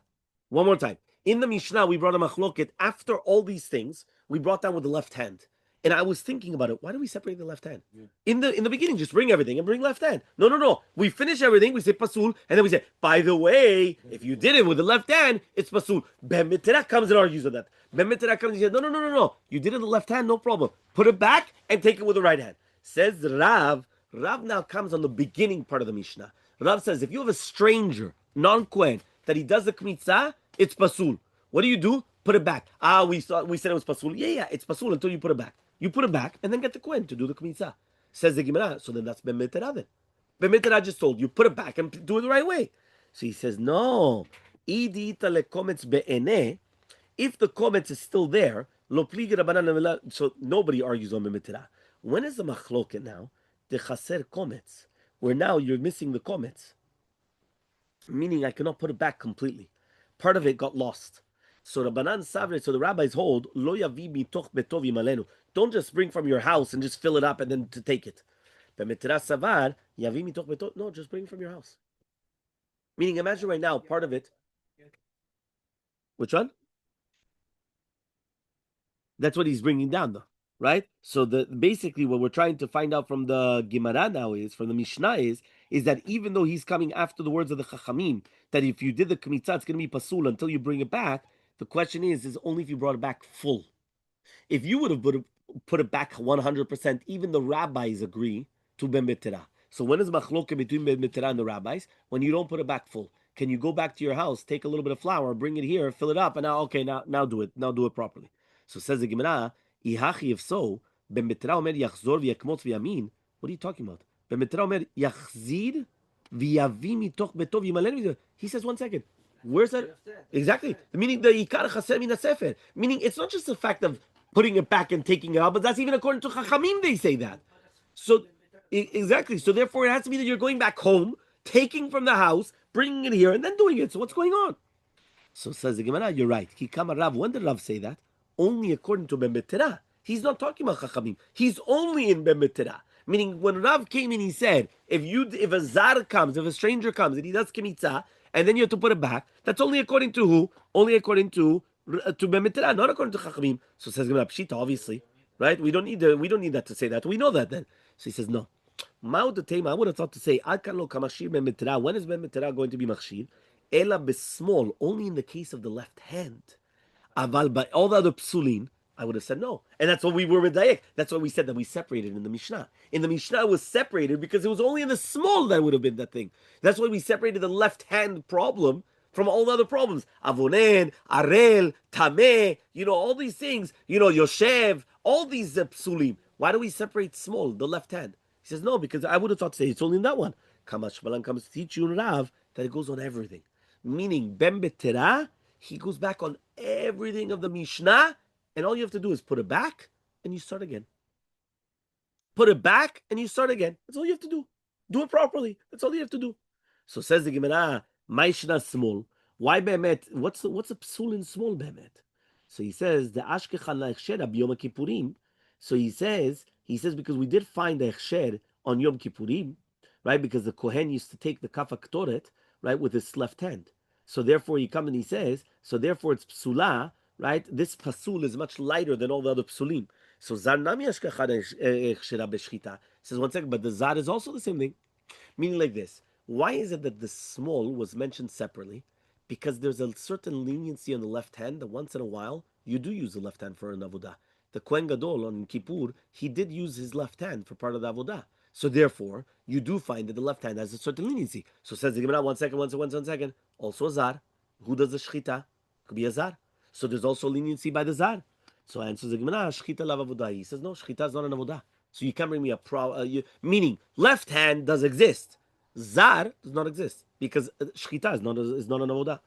One more time. In the Mishnah, we brought a machloket. After all these things, we brought down with the left hand. And I was thinking about it. Why do we separate the left hand? Yeah. In the beginning, just bring everything and bring left hand. No. We finish everything. We say pasul, and then we say, by the way, if you did it with the left hand, it's pasul. Ben Mitera comes and argues with that. Ben Mitera comes and says, no. You did it with the left hand, no problem. Put it back and take it with the right hand. Says Rav. Rav now comes on the beginning part of the Mishnah. Rav says, if you have a stranger, non-Kohen, that he does the kmitzah, it's pasul. What do? Put it back. We said it was pasul. Yeah, it's pasul until you put it back. You put it back and then get the Kohen to do the kmitzah. Says the Gemara. So then that's ben mitera then. Ben mitera just told you, put it back and do it the right way. So he says, no. If the komets is still there, so nobody argues on ben mitera. When is the machloket now? The chaser komets. Where now you're missing the komets. Meaning I cannot put it back completely. Part of it got lost. So the rabbis hold, lo yavi mitoch betov yimalenu. Don't just bring from your house and just fill it up and then to take it. No, just bring from your house. Meaning, imagine right now, part of it. Which one? That's what he's bringing down, though, right? So basically what we're trying to find out from the Gemara now from the Mishnah is that even though he's coming after the words of the Chachamim, that if you did the kmitzah, it's going to be pasul until you bring it back. The question is only if you brought it back full. If you would have put it back 100%, even the rabbis agree to ben mitera. So when is machloket between ben mitera and the rabbis? When you don't put it back full. Can you go back to your house, take a little bit of flour, bring it here, fill it up, and now do it. Now do it properly. So says the Gemara, Ihachi, if so, ben mitera omer yachzor v'yakmot v'yamin. What are you talking about? Ben mitera omer yachzid v'yavi mitoch betov yimalenu. He says, 1 second. Where's that? Exactly. Meaning the ikar chaser min hasefer. Meaning it's not just the fact of putting it back and taking it out, but that's even according to Chachamim they say that. So exactly. So therefore it has to be that you're going back home, taking from the house, bringing it here, and then doing it. So what's going on? So says the Gemara, you're right. Kikama Rav. When did Rav say that? Only according to Ben Mitera. He's not talking about Chachamim. He's only in Ben Mitera. Meaning when Rav came in, he said, if a zar comes, if a stranger comes, and he does kmitzah, and then you have to put it back, that's only according to who? Only according to Ben Mitera, not according to Chachamim. So says Gemara Pshita, obviously, right? We don't need that to say that. We know that then. So he says no. I would have thought to say, when is Ben Mitera going to be machshir? Ela besmol, only in the case of the left hand. Aval by all the other psulin, I would have said no. And that's what we were medayek. That's why we said that we separated in the Mishnah. In the Mishnah, it was separated because it was only in the small that would have been that thing. That's why we separated the left hand problem from all the other problems. Avonen, arel, tameh, all these things, yoshev, all these psulim. Why do we separate small, the left hand? He says, no, because I would have thought to say it's only in that one. Kamash Balan comes to teach you in Rav that it goes on everything. Meaning, Ben Betera, he goes back on everything of the Mishnah, and all you have to do is put it back, and you start again. Put it back, and you start again. That's all you have to do. Do it properly. That's all you have to do. So says the Gemara, Maishna small. Why Bemet? What's a psul in small Bemet? So he says, the Ashkechan la'echsher b'yom kippurim. So he says because we did find the echsher on Yom Kippurim, right? Because the Kohen used to take the kafa ktoret, right, with his left hand. So therefore he comes and he says, so therefore it's psula, right? This pasul is much lighter than all the other psulim. So zar nami ashkechad echshera b'shchita. Says 1 second, but the zar is also the same thing. Meaning like this. Why is it that the small was mentioned separately? Because there's a certain leniency on the left hand that once in a while you do use the left hand for an avodah. The Kohen Gadol on Kippur, he did use his left hand for part of the avodah. So therefore, you do find that the left hand has a certain leniency. So says the Gemara, 1 second. Also a zar. Who does the shchita? Could be a zar. So there's also leniency by the zar. So answers the Gemara, shchita lav avodah. He says, no, shchita is not an avodah. So you can't bring me meaning left hand does exist. Zar does not exist because shchita is not an avodah.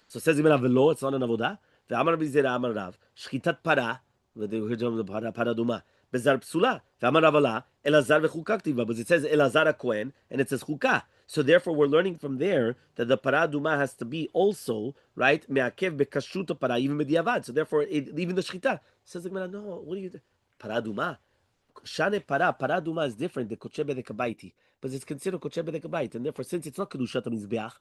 So says the Gemara, velo, it's not an avodah. The Amar Bizera Amar Rav, shchitat para, the para duma, bezar psula. The Amar Ravala, Elazar v'chuka ktiva, but it says Elazar HaKohen, and it says chuka. So therefore, we're learning from there that the para aduma has to be also, right, me'akev bekashruto para, even b'diavad. So therefore, even the shchita says the Gemara, no, what do you do? Para aduma? Shane para aduma is different than koche bedek habaiti, but it's considered koche bedek habait, and therefore, since it's not kedushat hamizbeach,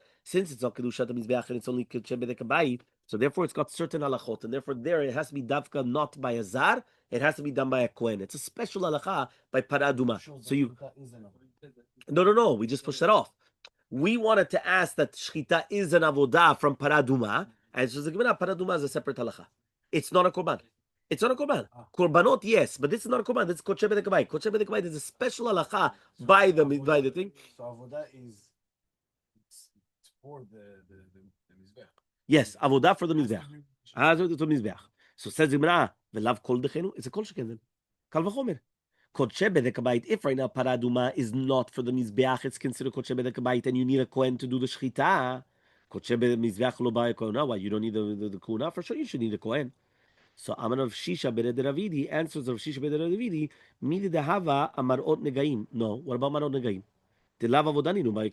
and it's only koche bedek habait, so therefore, it's got certain halachot, and therefore, there it has to be davka not by a zar, it has to be done by a kohen. It's a special halacha by para aduma. So you, no, we just pushed that off. We wanted to ask that shchita is an avodah from para aduma, and so the Gemara para aduma is a separate halacha. It's not a korban. It's not a korban. Korbanot, yes, but this is not a korban. This is koche bedek. Koche bedek is a special halacha by the thing. So avodah is it's for the mizbech. Yes, avodah for the mizbeach. So says the Gemara, v'lav kol dechenu. It's a kol sheken then. Kal v'chomer. Koche bedek. If right now para aduma is not for the mizbeach, it's considered koche bedek, and you need a kohen to do the shchita. Koche bedek mizbeach lo ba kohen. Why you don't need the kuna? For sure, you should need a kohen. So Aman of Shisha Bered Ravidi answers of Shisha Bered Ravidi, Midi Dehava Amarot Negaim. No, what about Marot Negaim? The lava vodani no by.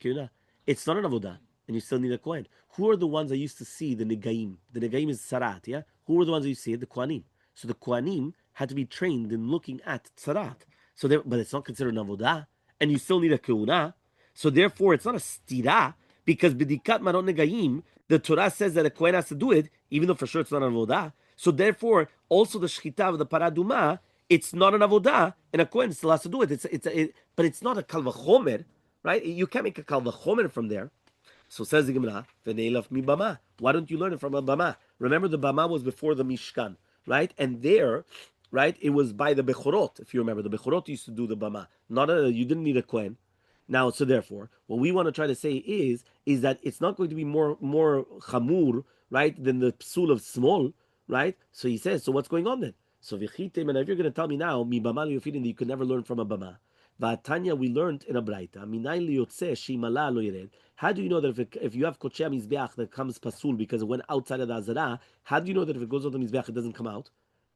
It's not an avodah, and you still need a kohen. Who are the ones that used to see the negaim? The negaim is sarat, yeah. Who are the ones that you see? The kohanim. So the kohanim had to be trained in looking at sarat. So but it's not considered an avodah, and you still need a keuna. So therefore, it's not a stira because b'dikat marot negaim, the Torah says that a kohen has to do it, even though for sure it's not an avodah. So therefore, also the shchita of the paraduma, it's not an avodah, and a kohen still has to do it. But it's not a kal v'chomer, right? You can't make a kal v'chomer from there. So says the Gemara, v'neilaf mi bama. Why don't you learn it from a bama? Remember, the bama was before the mishkan, right? And there, right, it was by the bechorot. If you remember, the bechorot used to do the bama. You didn't need a kohen. Now, so therefore, what we want to try to say is that it's not going to be more chamur, right, than the psul of small, right? So he says, so what's going on then? So v'chitem, and if you're going to tell me now, mi bama liyofidin, that you could never learn from a bama. V'atanya, we learned in a braita, minay liyotze shimala lo yered. How do you know that if you have kochea mizbeach that comes pasul because it went outside of the azara, how do you know that if it goes on the mizbeach it doesn't come out?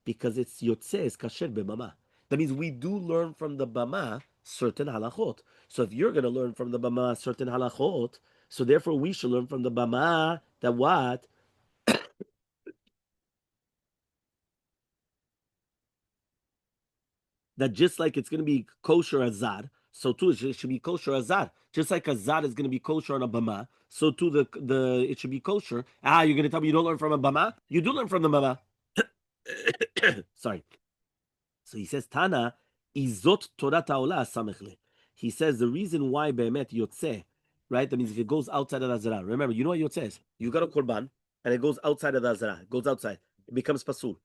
Because it's yotze, it's kasher b'bama. That means we do learn from the bama certain halachot. So if you're going to learn from the bama certain halachot, so therefore we should learn from the bama that what? That just like it's going to be kosher azar, so too it should be kosher azar. Just like azar is going to be kosher on a bama, so too the it should be kosher. You're going to tell me you don't learn from a bama? You do learn from the bama. Sorry. So he says, Tana, izot Torah ta'olah samechle. He says the reason why be'emet yotze, right? That means if it goes outside of the azara. Remember, you know what yotze is? You got a korban, and it goes outside of the azara. It goes outside. It becomes pasul.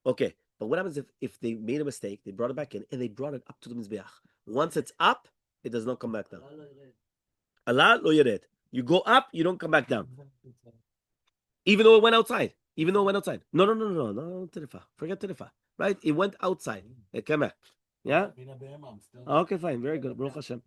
Okay. But what happens if they made a mistake, they brought it back in, and they brought it up to the mizbeach? Once it's up, it does not come back down. Allah lo yered. You go up, you don't come back down. Even though it went outside. No, tirifa. Forget tirifa. Right? It went outside. It came back. Yeah? Okay, fine. Very good. Baruch Hashem.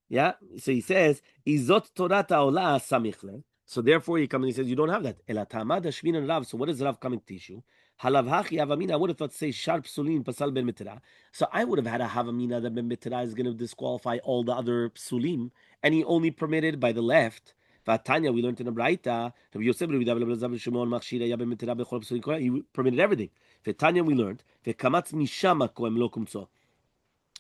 Yeah? So he says, Izot Torah ta'olah samichle. So therefore he comes and he says, you don't have that. Ela tamad hashmin and Rav. So what does Rav come and teach you? Halav hachi havamina. I would have thought to say sharp psulim pasal ben mitera. So I would have had a havamina that ben mitera is going to disqualify all the other psulim, and he only permitted by the left. Vatanya, we learned in the Braita. He permitted everything. Vatanya, we learned. Vekamatz mishama koem lo kumtso.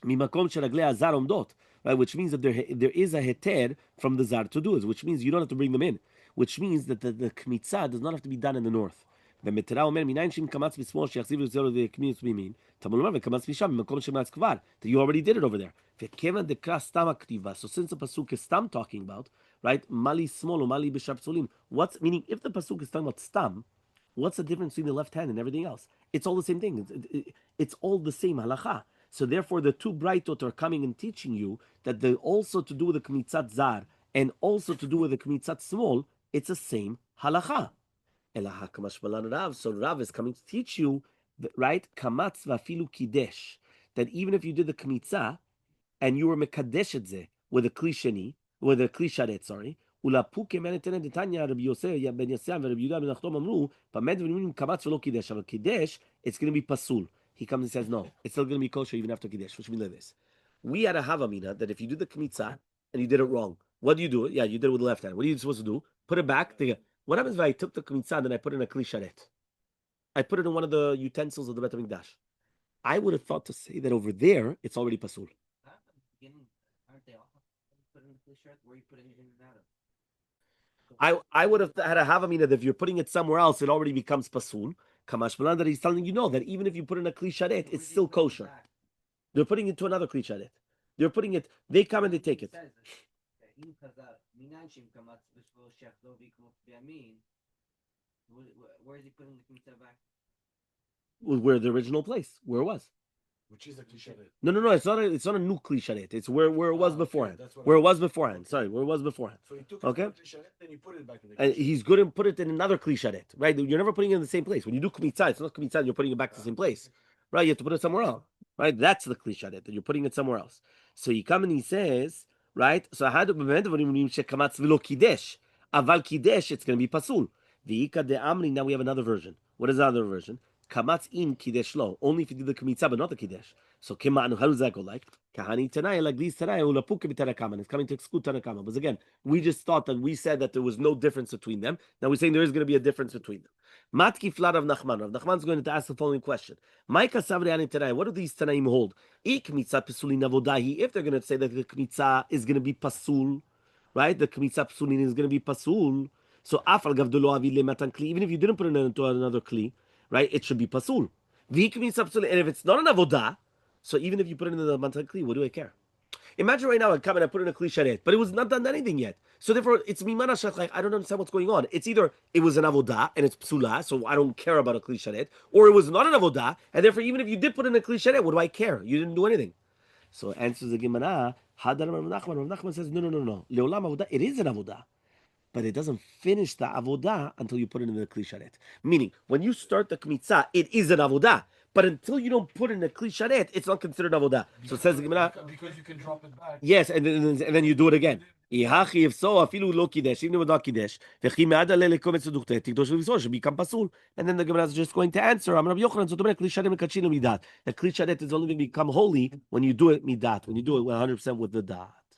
Mimakom sheraglei azar omdot. Right, which means that there is a heter from the zar to do it, which means you don't have to bring them in, which means that the kmitza does not have to be done in the north. במטרה אומר, מניין שאם קמץ בשמאל שיחזיב לזר וקמיץ בימין, תמול אומר, וקמץ משם, במקום שמץ כבר, that you already did it over there. וכיוון דקרא סתם הכתיבה, so since the pasuk is stam talking about, right, mali small or mali b'shar psulim, what's, meaning, if the pasuk is talking about stam, what's the difference between the left hand and everything else? It's all the same thing. It's all the same halacha. So therefore, the two brightot are coming and teaching you that they also to do with the kmitzat zar and also to do with the kmitzat small, it's the same halacha. So Rav is coming to teach you, right? Kamatz vafilu kidesh, that even if you did the kmitzah and you were mekadesh et ze with a kli sheni, with a kli sharet, sorry, ulapuke menetene detanya Rabbi Yosef ben Yasyan Rabbi Yehuda ben Nachtom amru, pamed v'nim kamatz v'lo kidesh. But kidesh, it's going to be pasul. He comes and says, no, it's still going to be kosher even after kidesh, which means like this. We had a havamina that if you do the kmitza and you did it wrong, what do you do? Yeah, you did it with the left hand. What are you supposed to do? Put it back. What happens if I took the kmitza and then I put it in a kli sharet? I put it in one of the utensils of the Bet HaMikdash. I would have thought to say that over there it's already pasul. Aren't they all put in the shirt? Where are you putting it in and out of? I would have had a havamina that if you're putting it somewhere else, it already becomes pasul. Kamash Malan that he's telling you no, that even if you put in a kli sharet, it's still kosher. They're putting it to another kli sharet. They're putting it. They come and they take it. Where is he putting the kmitza back? Where the original place, where it was. Which is a cliche. No. It's not a new kli sharet. It's where it was beforehand. That's what Where it was beforehand. Sorry, where it was beforehand. So he took Okay. it from the cliche, then you put it back in the And he's good and put it in another kli sharet, right? You're never putting it in the same place. When you do kmitza, it's not kmitza. You're putting it back to the same place, right? You have to put it somewhere else, right? That's the kli sharet, that you're putting it somewhere else. So he comes and he says, right? So I had shekamatz v'lo kidesh, aval kidesh, it's going to be pasul. V'ika de amri. Now we have another version. What is the other version? Kamatz in kidesh lo. Only if you do the kmitza, but not the kidesh. So kemanu, how does that go? Like kahani tanai, like these tanai ulapuke b'tanakama. It's coming to exclude tanakama. But again, we just thought that we said that there was no difference between them. Now we're saying there is going to be a difference between them. Matki flat of Nachman. Rav Nachman's going to ask the following question: Maika savri ani tanai. What do these tanaim hold? Ik kmitza pesulin avodahi. If they're going to say that the kmitza is going to be pasul, right? The kmitza pesulin is going to be pasul. So afal gavdolo avi lematan kli. Even if you didn't put it into another kli, right? It should be pasul. And if it's not an avodah, so even if you put it in the matan kli, what do I care? Imagine right now I come and I put in a kli sharet, but it was not done anything yet. So therefore, it's mimana shach. Like I don't understand what's going on. It's either it was an avodah and it's psula, so I don't care about a kli sharet, or it was not an avodah, and therefore even if you did put in a kli sharet, what do I care? You didn't do anything. So answers the Gemara. Hadar Rav Nachman says no. Leolam avodah. It is an avodah, but it doesn't finish the avodah until you put it in the kli sharet. Meaning, when you start the kmitza, it is an avodah. But until you don't put it in a kli sharet, it's not considered avodah. So it says the Gemara. Because you can drop it back. Yes, and then you do it again. If so, afilu lo kidesh, even if it was not kidesh, v'chi me'ada le'lekomet seduchte, tikdosh v'visor, should become pasul. And then the Gemara is just going to answer. Amar Rabbi Yochanan, so kli sharet mekachin midat. The kli sharet is only going to become holy when you do it midat, when you do it 100% with the da.